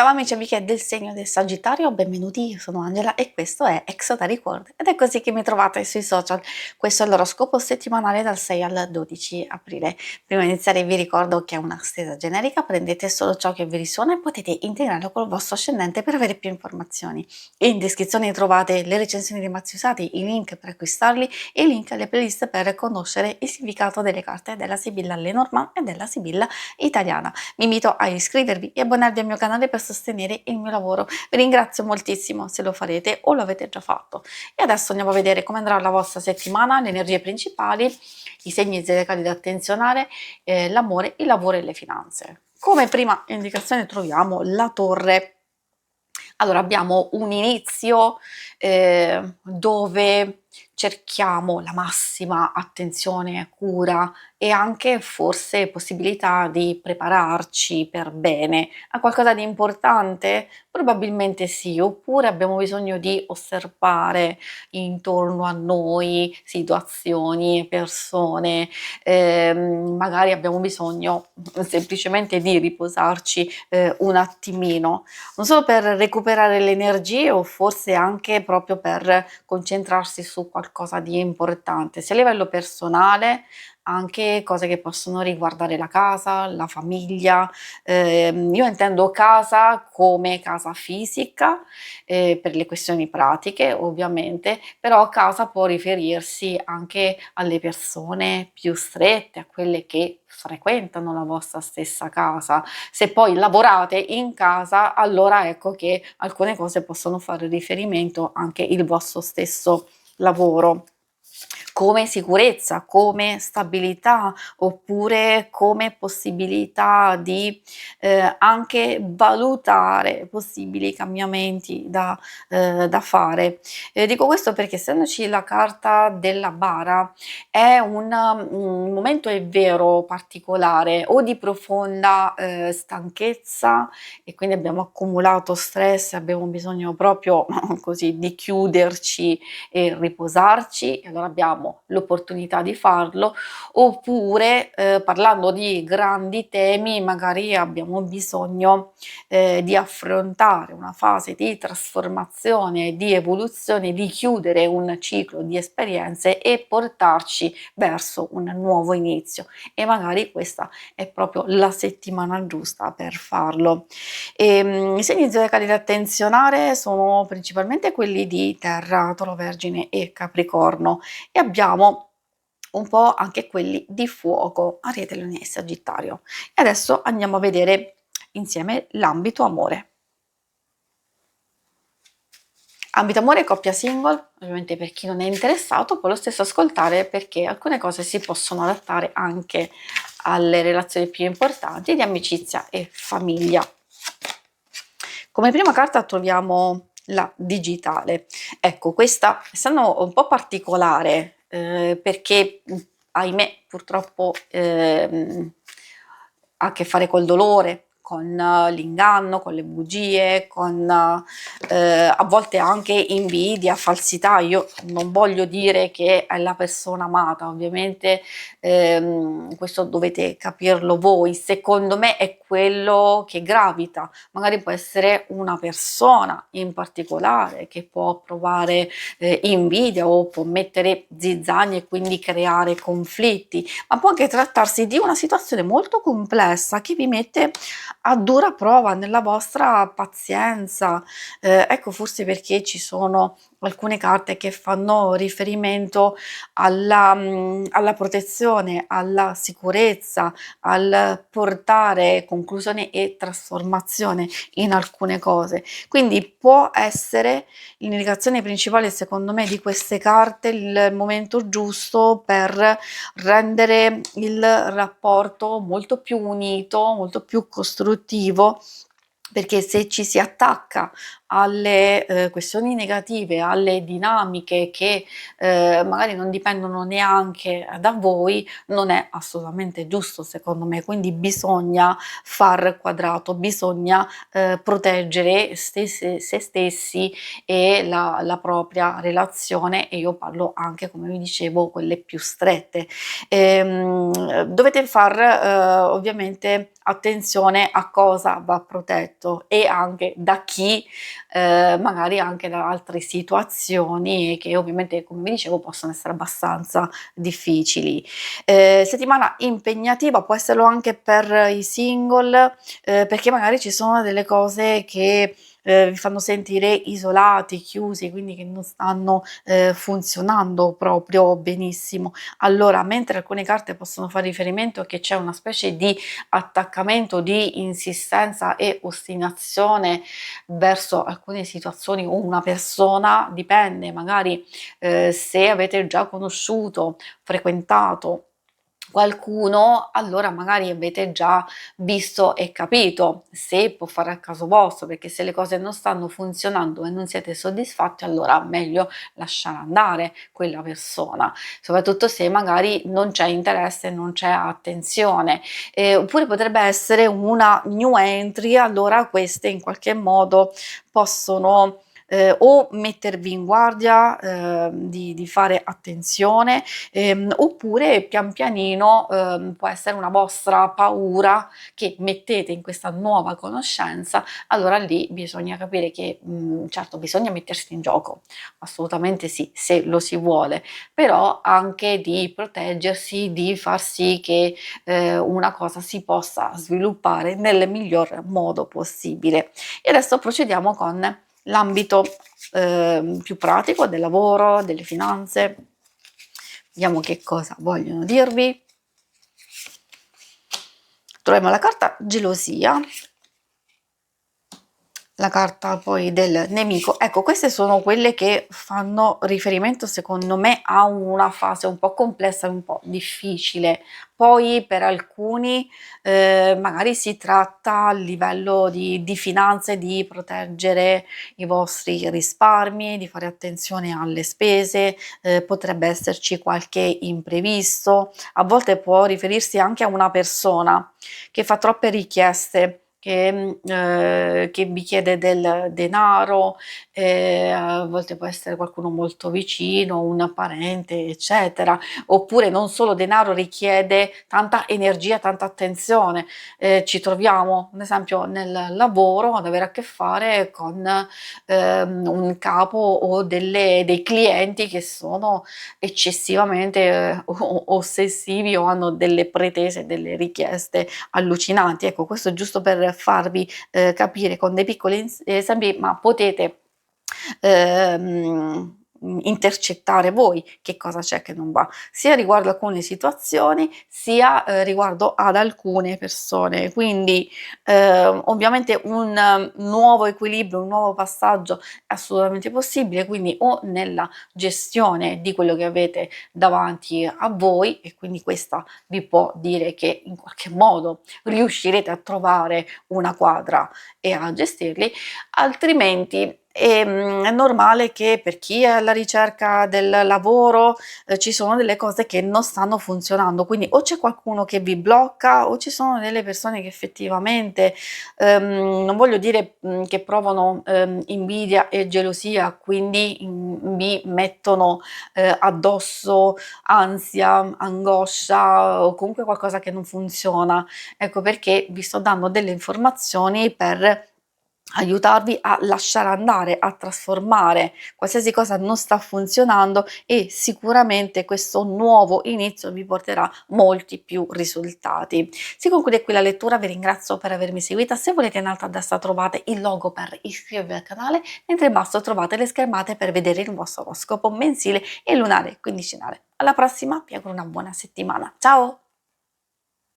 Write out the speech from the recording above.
Ciao amici e amiche del segno del Sagittario, benvenuti, io sono Angela e questo è Exotaric World ed è così che mi trovate sui social. Questo è l'oroscopo settimanale dal 6 al 12 aprile. Prima di iniziare vi ricordo che è una stesa generica, prendete solo ciò che vi risuona e potete integrarlo col vostro ascendente per avere più informazioni. In descrizione trovate le recensioni dei mazzi usati, i link per acquistarli e i link alle playlist per conoscere il significato delle carte della Sibilla Lenormand e della Sibilla italiana. Vi invito a iscrivervi e abbonarvi al mio canale per sostenere il mio lavoro. Vi ringrazio moltissimo se lo farete o lo avete già fatto. E adesso andiamo a vedere come andrà la vostra settimana, le energie principali, i segni zodiacali da attenzionare, l'amore, il lavoro e le finanze. Come prima indicazione troviamo la torre. Allora abbiamo un inizio dove cerchiamo la massima attenzione, cura e anche forse possibilità di prepararci per bene a qualcosa di importante? Probabilmente sì, oppure abbiamo bisogno di osservare intorno a noi situazioni, persone, magari abbiamo bisogno semplicemente di riposarci un attimino, non solo per recuperare le energie o forse anche proprio per concentrarsi su qualcosa di importante, sia a livello personale, anche cose che possono riguardare la casa, la famiglia. Io intendo casa come casa fisica, per le questioni pratiche ovviamente, però casa può riferirsi anche alle persone più strette, a quelle che frequentano la vostra stessa casa. Se poi lavorate in casa, allora ecco che alcune cose possono fare riferimento anche il vostro stesso lavoro, come sicurezza, come stabilità, oppure come possibilità di anche valutare possibili cambiamenti da fare. Dico questo perché essendoci la carta della bara è un momento, è vero, particolare o di profonda stanchezza, e quindi abbiamo accumulato stress, abbiamo bisogno proprio così di chiuderci e riposarci, e allora abbiamo l'opportunità di farlo, oppure parlando di grandi temi magari abbiamo bisogno di affrontare una fase di trasformazione, di evoluzione, di chiudere un ciclo di esperienze e portarci verso un nuovo inizio, e magari questa è proprio la settimana giusta per farlo. I segni zodiacali da attenzionare sono principalmente quelli di Terra, Toro, Vergine e Capricorno, e abbiamo un po' anche quelli di fuoco, Ariete, Leone e Sagittario. E adesso andiamo a vedere insieme l'ambito amore. Ambito amore, coppia single, ovviamente per chi non è interessato può lo stesso ascoltare, perché alcune cose si possono adattare anche alle relazioni più importanti di amicizia e famiglia. Come prima carta troviamo la digitale. Ecco, questa, essendo un po' particolare, perché ahimè purtroppo ha a che fare col dolore, con l'inganno, con le bugie, con a volte anche invidia, falsità. Io non voglio dire che è la persona amata, ovviamente questo dovete capirlo voi. Secondo me è quello che gravita, magari può essere una persona in particolare che può provare invidia o può mettere zizzanie e quindi creare conflitti, ma può anche trattarsi di una situazione molto complessa che vi mette a dura prova nella vostra pazienza. Ecco, forse perché ci sono alcune carte che fanno riferimento alla protezione, alla sicurezza, al portare conclusione e trasformazione in alcune cose. Quindi può essere l'indicazione principale, secondo me, di queste carte il momento giusto per rendere il rapporto molto più unito, molto più costruttivo, perché se ci si attacca alle questioni negative, alle dinamiche che magari non dipendono neanche da voi, non è assolutamente giusto secondo me. Quindi bisogna far quadrato, bisogna proteggere se stessi e la propria relazione, e io parlo anche, come vi dicevo, quelle più strette. Dovete far ovviamente attenzione a cosa va protetto. letto e anche da chi, magari anche da altre situazioni che ovviamente, come vi dicevo, possono essere abbastanza difficili. Settimana impegnativa può esserlo anche per i single, perché magari ci sono delle cose che, vi fanno sentire isolati, chiusi, quindi che non stanno, funzionando proprio benissimo. Allora, mentre alcune carte possono fare riferimento che c'è una specie di attaccamento, di insistenza e ostinazione verso alcune situazioni o una persona, dipende magari, se avete già conosciuto, frequentato qualcuno, allora magari avete già visto e capito se può fare al caso vostro, perché se le cose non stanno funzionando e non siete soddisfatti, allora meglio lasciare andare quella persona, soprattutto se magari non c'è interesse, non c'è attenzione. Oppure potrebbe essere una new entry, allora queste in qualche modo possono o mettervi in guardia, di fare attenzione, oppure pian pianino, può essere una vostra paura che mettete in questa nuova conoscenza, allora lì bisogna capire che, certo bisogna mettersi in gioco, assolutamente sì, se lo si vuole, però anche di proteggersi, di far sì che, una cosa si possa sviluppare nel miglior modo possibile. E adesso procediamo con l'ambito, più pratico del lavoro, delle finanze. Vediamo che cosa vogliono dirvi. Troviamo la carta gelosia, la carta poi del nemico. Ecco, queste sono quelle che fanno riferimento secondo me a una fase un po' complessa e un po' difficile. Poi per alcuni magari si tratta a livello di finanze, di proteggere i vostri risparmi, di fare attenzione alle spese, potrebbe esserci qualche imprevisto, a volte può riferirsi anche a una persona che fa troppe richieste, che vi chiede del denaro, a volte può essere qualcuno molto vicino, un parente, eccetera, oppure non solo denaro, richiede tanta energia, tanta attenzione. Ci troviamo, ad esempio, nel lavoro ad avere a che fare con, un capo o dei clienti che sono eccessivamente, ossessivi o hanno delle pretese, delle richieste allucinanti. Ecco, questo giusto per farvi, capire con dei piccoli esempi, ma potete, intercettare voi che cosa c'è che non va, sia riguardo alcune situazioni, sia, riguardo ad alcune persone. Quindi, ovviamente un nuovo equilibrio, un nuovo passaggio è assolutamente possibile, quindi o nella gestione di quello che avete davanti a voi, e quindi questa vi può dire che in qualche modo riuscirete a trovare una quadra e a gestirli, altrimenti è normale che per chi è alla ricerca del lavoro, ci sono delle cose che non stanno funzionando, quindi o c'è qualcuno che vi blocca o ci sono delle persone che effettivamente, non voglio dire, che provano, invidia e gelosia, quindi, vi mettono, addosso ansia, angoscia o comunque qualcosa che non funziona. Ecco perché vi sto dando delle informazioni per aiutarvi a lasciare andare, a trasformare qualsiasi cosa non sta funzionando, e sicuramente questo nuovo inizio vi porterà molti più risultati. Si conclude qui la lettura, vi ringrazio per avermi seguita. Se volete, in alto a destra trovate il logo per iscrivervi al canale, mentre in basso trovate le schermate per vedere il vostro oroscopo mensile e lunare quindicinale. Alla prossima, vi auguro una buona settimana. Ciao!